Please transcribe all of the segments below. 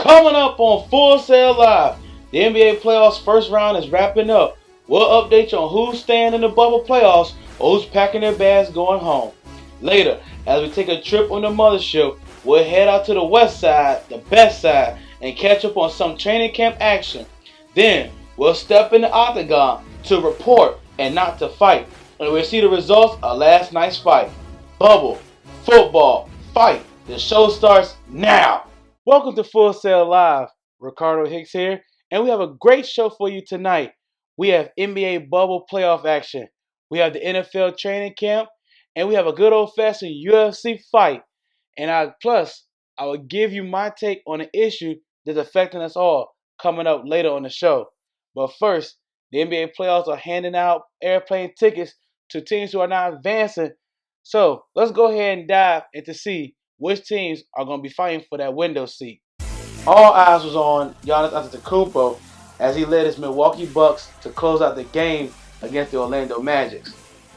Coming up on Full Sail Live, the NBA playoffs first round is wrapping up. We'll update you on who's staying in the bubble playoffs or who's packing their bags going home. Later, as we take a trip on the mothership, we'll head out to the west side, the best side, and catch up on some training camp action. Then, we'll step in the octagon to report and not to fight, and we'll see the results of last night's fight. Bubble, football, fight. The show starts now. Welcome to Full Sail Live. Ricardo Hicks here, and we have a great show for you tonight. We have NBA bubble playoff action. We have the NFL training camp, and we have a good old-fashioned UFC fight. And I will give you my take on an issue that's affecting us all coming up later on the show. But first, the NBA playoffs are handing out airplane tickets to teams who are not advancing. So let's go ahead and dive into see which teams are going to be fighting for that window seat. All eyes was on Giannis Antetokounmpo as he led his Milwaukee Bucks to close out the game against the Orlando Magic.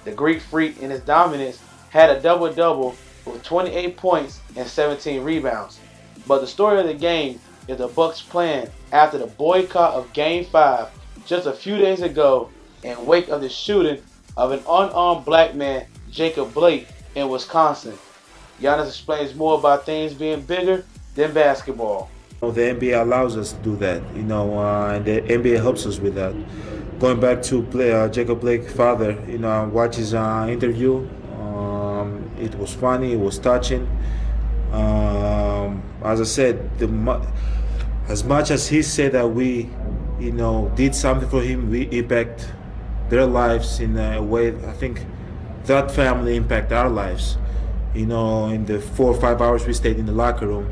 The Greek Freak in his dominance had a double-double with 28 points and 17 rebounds. But the story of the game is the Bucks' plan after the boycott of Game 5 just a few days ago in wake of the shooting of an unarmed black man, Jacob Blake, in Wisconsin. Giannis explains more about things being bigger than basketball. The NBA allows us to do that, and the NBA helps us with that. Going back to Jacob Blake's father, I watched his interview. It was funny, it was touching. As I said, as much as he said that we, did something for him, we impact their lives in a way. I think that family impact our lives. In the 4 or 5 hours we stayed in the locker room.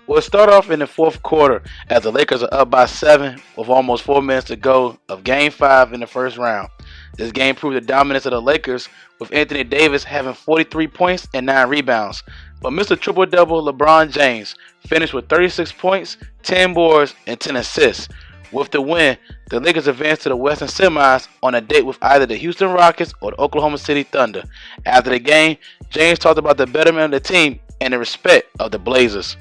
We'll start off in the fourth quarter as the Lakers are up by 7 with almost 4 minutes to go of Game 5 in the first round. This game proved the dominance of the Lakers with Anthony Davis having 43 points and 9 rebounds. But Mr. Triple-Double LeBron James finished with 36 points, 10 boards, and 10 assists. With the win, the Lakers advanced to the Western Semis on a date with either the Houston Rockets or the Oklahoma City Thunder. After the game, James talked about the betterment of the team and the respect of the Blazers.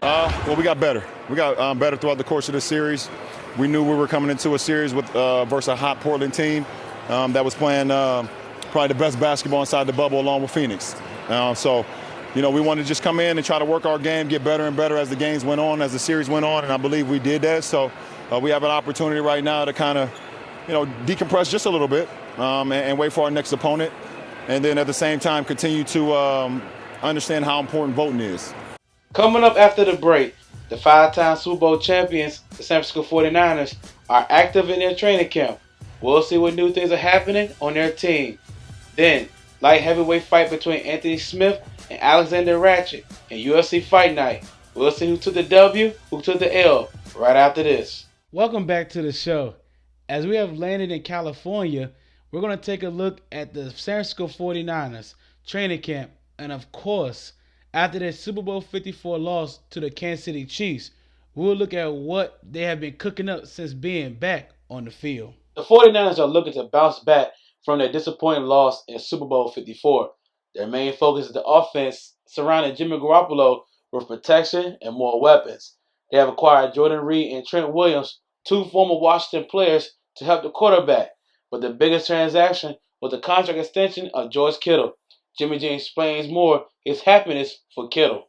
Well, we got better. We got better throughout the course of the series. We knew we were coming into a series with versus a hot Portland team that was playing probably the best basketball inside the bubble along with Phoenix. So, we wanted to just come in and try to work our game, get better and better as the games went on, as the series went on, and I believe we did that. So we have an opportunity right now to kind of, decompress just a little bit and wait for our next opponent, and then at the same time continue to understand how important voting is. Coming up after the break, the 5-time Super Bowl champions, the San Francisco 49ers, are active in their training camp. We'll see what new things are happening on their team. Then, light heavyweight fight between Anthony Smith and Alexander Ratchet in UFC Fight Night. We'll see who took the W, who took the L, right after this. Welcome back to the show. As we have landed in California, we're going to take a look at the San Francisco 49ers training camp, and of course, after their Super Bowl 54 loss to the Kansas City Chiefs, we'll look at what they have been cooking up since being back on the field. The 49ers are looking to bounce back from their disappointing loss in Super Bowl 54. Their main focus is the offense surrounding Jimmy Garoppolo with protection and more weapons. They have acquired Jordan Reed and Trent Williams, 2 former Washington players, to help the quarterback. But the biggest transaction was the contract extension of George Kittle. Jimmy G explains more his happiness for Kittle.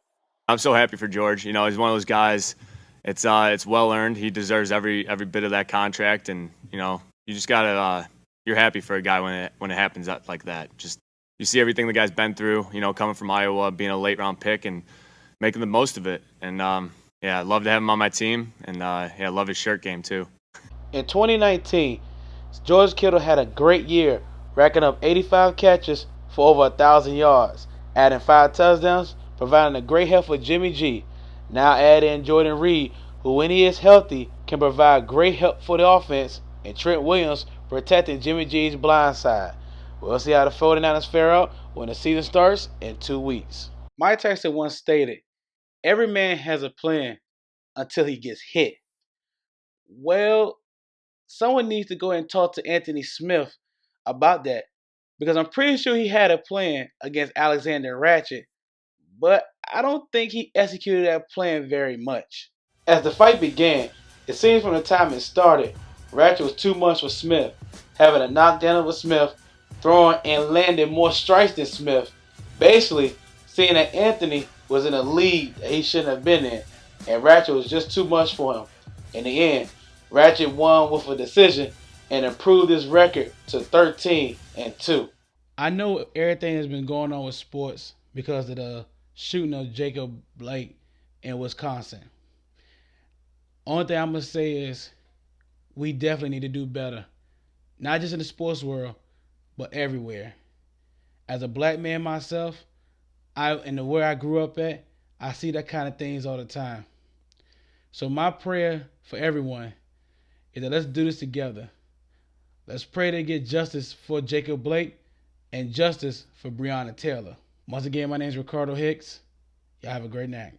I'm so happy for George. He's one of those guys. It's well earned. He deserves every bit of that contract, and you just gotta. You're happy for a guy when it happens like that. Just you see everything the guy's been through. Coming from Iowa, being a late round pick, and making the most of it. And I love to have him on my team, and I love his shirt game too. In 2019, George Kittle had a great year, racking up 85 catches for over 1,000 yards, adding 5 touchdowns, providing a great help for Jimmy G. Now add in Jordan Reed, who when he is healthy can provide great help for the offense, and Trent Williams protecting Jimmy G's blind side. We'll see how the 49ers fare out when the season starts in 2 weeks. Mike Tyson once stated, "Every man has a plan until he gets hit." Well, someone needs to go and talk to Anthony Smith about that, because I'm pretty sure he had a plan against Alexander Ratchet, but I don't think he executed that plan very much. As the fight began, it seems from the time it started, Ratchet was too much for Smith, having a knockdown with Smith, throwing and landing more strikes than Smith, basically seeing that Anthony was in a league that he shouldn't have been in, and Ratchet was just too much for him. In the end, Ratchet won with a decision and improved his record to 13-2. I know everything has been going on with sports because of the shooting of Jacob Blake in Wisconsin. Only thing I'm going to say is we definitely need to do better. Not just in the sports world, but everywhere. As a black man myself, and where I grew up at, I see that kind of things all the time. So my prayer for everyone is that let's do this together. Let's pray to get justice for Jacob Blake and justice for Breonna Taylor. Once again, my name is Ricardo Hicks. Y'all have a great night.